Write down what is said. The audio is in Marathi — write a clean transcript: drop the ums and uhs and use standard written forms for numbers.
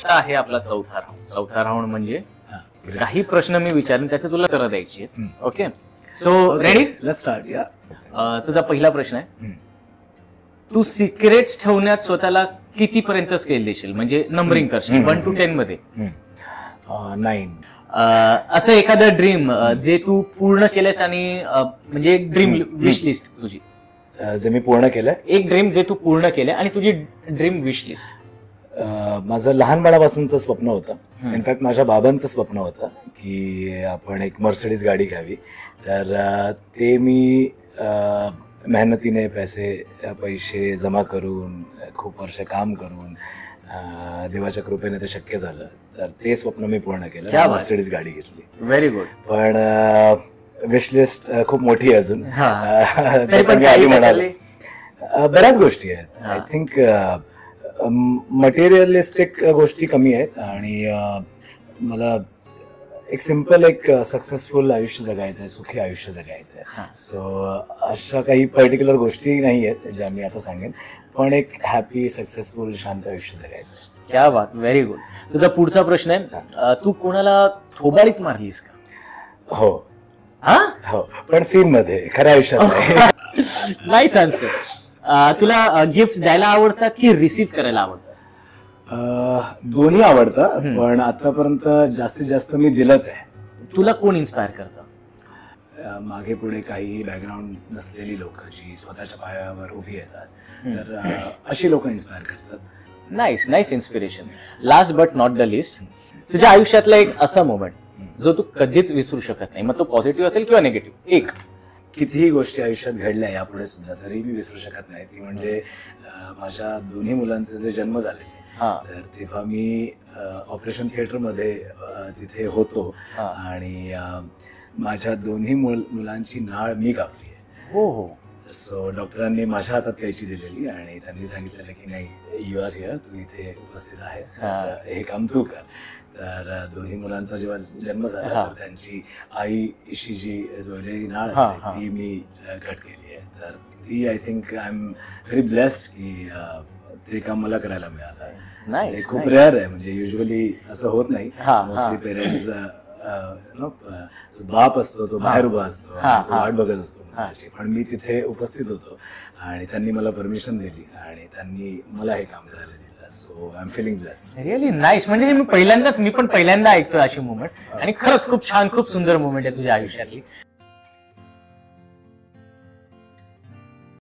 आता आहे आपला चौथा राऊंड म्हणजे काही प्रश्न मी विचारेन त्याचे तुला उत्तरं द्यायची आहेत. Okay, so ready? Let's start. या तुझा पहिला प्रश्न आहे, तू सिक्रेट्स ठेवण्यात स्वतःला कितीपर्यंत स्केल देशील, म्हणजे नंबरिंग करशील 1 to 10 मध्ये? 9. असं एखादं ड्रीम जे तू पूर्ण केलंस आणि म्हणजे ड्रीम विश लिस्ट तुझी, जे मी पूर्ण केलंय. एक ड्रीम जे तू पूर्ण केलंय आणि तुझी ड्रीम विश लिस्ट. माझं लहानपणापासूनचं स्वप्न होतं. इनफॅक्ट माझ्या बाबांचं स्वप्न होतं की आपण एक मर्सिडीज गाडी घ्यावी. तर ते मी मेहनतीने पैसे जमा करून खूप वर्ष काम करून देवाच्या कृपेने ते शक्य झालं. तर ते स्वप्न मी पूर्ण केलं, मर्सिडीज गाडी घेतली. Very good. पण विशलिस्ट खूप मोठी आहे अजून. बऱ्याच गोष्टी आहेत. आय थिंक मटेरियलिस्टिक गोष्टी कमी आहेत आणि मला एक सिंपल एक सक्सेसफुल आयुष्य जगायचं आहे, सुखी आयुष्य जगायचं आहे. सो अशा काही पर्टिक्युलर गोष्टी नाही आहेत ज्या मी आता सांगेन, पण एक हॅपी सक्सेसफुल शांत आयुष्य जगायचं आहे. क्या बात, व्हेरी गुड. तुझा पुढचा प्रश्न आहे, तू कोणाला थोबाडीत मारलीस का? हो हो, पण सीन मध्ये, खऱ्या आयुष्यात नाही. Nice answer. तुला गिफ्ट द्यायला आवडतात की रिसीव्ह करायला आवडतात? दोन्ही आवडतं, पण आतापर्यंत जास्तीत जास्त मी दिलंच आहे. तुला कोण इन्स्पायर करतं? मागे पुढे काही बॅकग्राऊंड नसलेली लोक जी स्वतःच्या पायावर उभी आहेत आज, तर अशी लोक इन्स्पायर करतात. Nice inspiration. Last but not the list, तुझ्या आयुष्यातला एक असा मोमेंट जो तू कधीच विसरू शकत नाही, मग तो पॉझिटिव्ह असेल किंवा निगेटिव्ह, एक. कितीही गोष्टी आयुष्यात घडल्या यापुढे सुद्धा तरी मी विसरू शकत नाही. ती म्हणजे माझ्या दोन्ही मुलांचे जे जन्म झाले, तर तेव्हा मी ऑपरेशन थिएटर मध्ये तिथे होतो आणि माझ्या दोन्ही मुलांची नाळ मी कापली आहे. हो. सो डॉक्टरांनी माझ्या हातात कैची दिलेली आणि त्यांनी सांगितलेलं की नाही, यू आर हिअर, तू इथे उपस्थित आहेस, हे काम तू कर. तर दोन्ही मुलांचा जेव्हा जन्म झाला तर त्यांची आईशी जी जोडलेली नाळ असते ती मी कट केली आहे. तर ती I think I am very blessed की ते काम मला करायला मिळालं. खूप रेअर आहे, म्हणजे युजली असं होत नाही. मोस्टली पेरेंट्स बाप असतो, तो बाहेर उभा असतो, तो वाट बघत असतो, पण मी तिथे उपस्थित होतो आणि त्यांनी मला परमिशन दिली आणि त्यांनी मला हे काम करायला दिलं. So I am feeling blessed. Really nice. म्हणजे मी पण पहिल्यांदा ऐकतोय अशी मुवमेंट आणि खरंच खूप छान, खूप सुंदर मुवमेंट आहे तुझ्या आयुष्यातली.